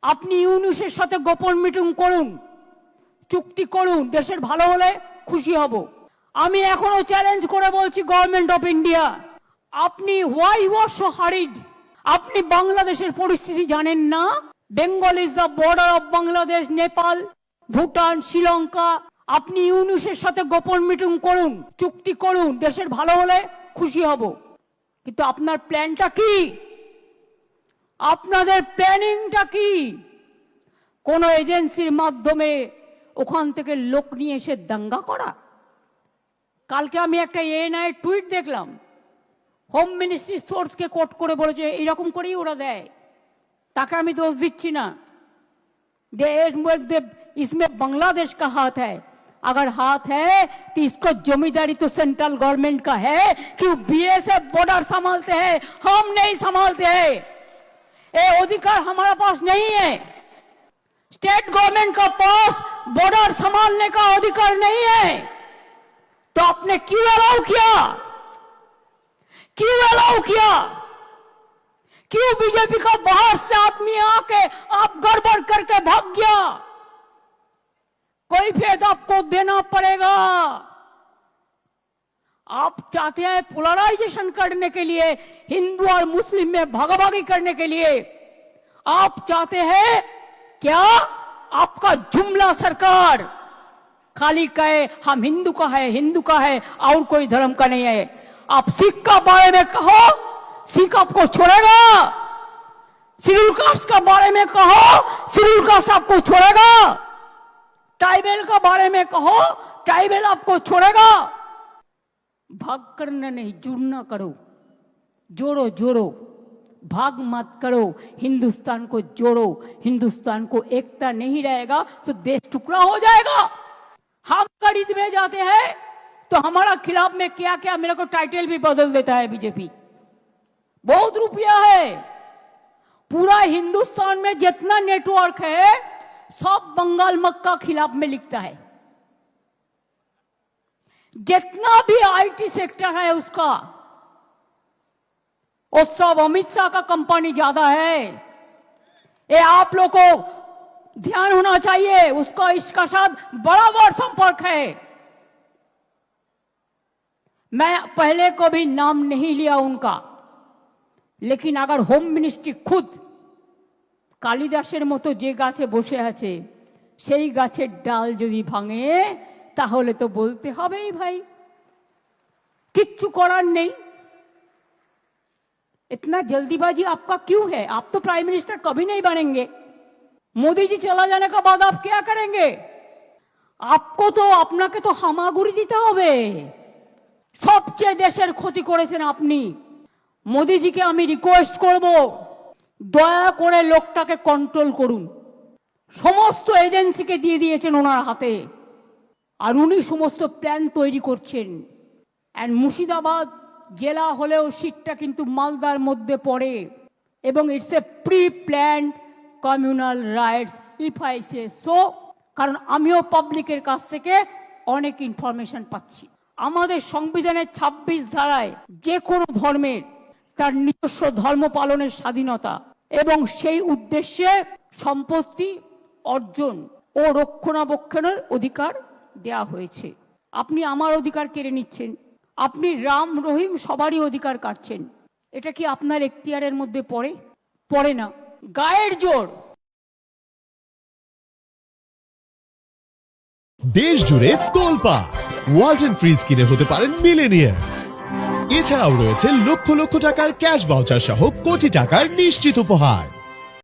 আপনি ইউনূসের সাথে গোপন মিটিং করুন, চুক্তি করুন, দেশের ভালো হলে খুশি হব। আমি এখনো চ্যালেঞ্জ করে বলছি গভর্নমেন্ট অফ ইন্ডিয়া, আপনি why you are so harried? আপনি বাংলাদেশের পরিস্থিতি জানেন না? Bengal is the border of Bangladesh, Nepal, Bhutan, Sri Lanka. আপনি ইউনূসের সাথে গোপন মিটিং করুন, চুক্তি করুন, দেশের ভালো হলে খুশি হব। কিন্তু আপনার প্ল্যানটা কি? আপনাদের প্ল্যানিংটা কি? কোন এজেন্সির মাধ্যমে ওখান থেকে লোক নিয়ে এসে দাঙ্গা করা? কালকে আমি একটা এএনআই টুইট দেখলাম, হোম মিনিস্ট্রি সোর্সকে কোট করে বলেছে এইরকম করেই ওরা দেয়। তাকে আমি দোষ দিচ্ছি না, इसमें बांग्लादेश का हाथ है। अगर हाथ है तो इसको जमींदारी तो सेंट्रल गवर्नमेंट का है कि बीएसएफ बॉर्डर संभालते हैं, हम नहीं संभालते हैं। ये अधिकार हमारे पास नहीं है। स्टेट गवर्नमेंट का पास बॉर्डर संभालने का अधिकार नहीं है। तो आपने क्यों अलाउ किया? क्यों अलाउ किया? क्यों बीजेपी का बाहर से आदमी आके आप गड़बड़ करके भाग गया? कोई फेद आपको देना पड़ेगा। आप चाहते हैं पोलराइजेशन करने के लिए, हिंदू और मुस्लिम में भागाभागी करने के लिए। आप चाहते हैं क्या आपका जुमला सरकार खाली कहे हम हिंदू का है, हिंदू का है और कोई धर्म का नहीं है। आप सिख का बारे में कहो, सिख आपको छोड़ेगा। शेड्यूल कास्ट का बारे में कहो, शेड्यूल कास्ट आपको छोड़ेगा। ट्राइबल का बारे में कहो, ट्राइबल आपको छोड़ेगा। भाग करना नहीं, जुड़ना करो, जोड़ो जोड़ो, भाग मत करो। हिंदुस्तान को जोड़ो, हिंदुस्तान को एकता नहीं रहेगा तो देश टुकड़ा हो जाएगा। हम खरीद में जाते हैं तो हमारा खिलाफ में क्या क्या मेरे को टाइटल भी बदल देता है बीजेपी। बहुत रुपया है। पूरा हिंदुस्तान में जितना नेटवर्क है सब बंगाल मक्का खिलाफ में लिखता है। जितना भी आईटी सेक्टर है उसका, वो सब अमित शाह का कंपनी ज्यादा है। ये आप लोग को ध्यान होना चाहिए। उसका इसका साथ बराबर संपर्क है। मैं पहले को भी नाम नहीं लिया उनका, लेकिन अगर होम मिनिस्ट्री खुद কালিদাসের মতো যে গাছে বসে আছে সেই গাছের ডাল যদি ভাঙে তাহলে তো বলতে হবেই ভাই, কিচ্ছু করার নেই। इतना जल्दीबाजी आपका क्यों है? आप तो प्राइम मिनिस्टर कभी नहीं बनेंगे। मोदी जी चला जाने के बाद आप क्या करेंगे? आपको तो আপনাকে তো হামাগুড়ি দিতে হবে। সবচেয়ে দেশের ক্ষতি করেছেন আপনি। মোদিজিকে আমি রিকোয়েস্ট করব, দয়া করে লোকটাকে কন্ট্রোল করুন। সমস্ত এজেন্সিকে দিয়ে দিয়েছেন ওনার হাতে, আর উনি সমস্ত প্ল্যান তৈরি করছেন। এন্ড মুর্শিদাবাদ জেলা হলেও সিটটা কিন্তু মালদার মধ্যে পড়ে, এবং it's a pre planned communal rights if I say so. কারণ আমিও পাবলিকের কাছ থেকে অনেক ইনফরমেশন পাচ্ছি। আমাদের সংবিধানের 26 ধারায় যে কোনো ধর্মের তার নিজস্ব ধর্ম পালনের স্বাধীনতা এবং সেই উদ্দেশ্যে সম্পত্তি অর্জন ও রক্ষণাবেক্ষণের অধিকার দেয়া হয়েছে। আপনি আমার অধিকার কেড়ে নিচ্ছেন, আপনি রাম রহিম সবারই অধিকার কাটছেন। এটা কি আপনার এখতিয়ারের মধ্যে পড়ে? পড়ে না। গায়ের জোর। দেশ জুড়ে তোলপা ওয়ালটন ফ্রিজ কিনে হতে পারেন মিলেনিয়ার। এছাড়াও রয়েছে লক্ষ লক্ষ টাকার ক্যাশ ভাউচার সহ কোটি টাকার নিশ্চিত উপহার।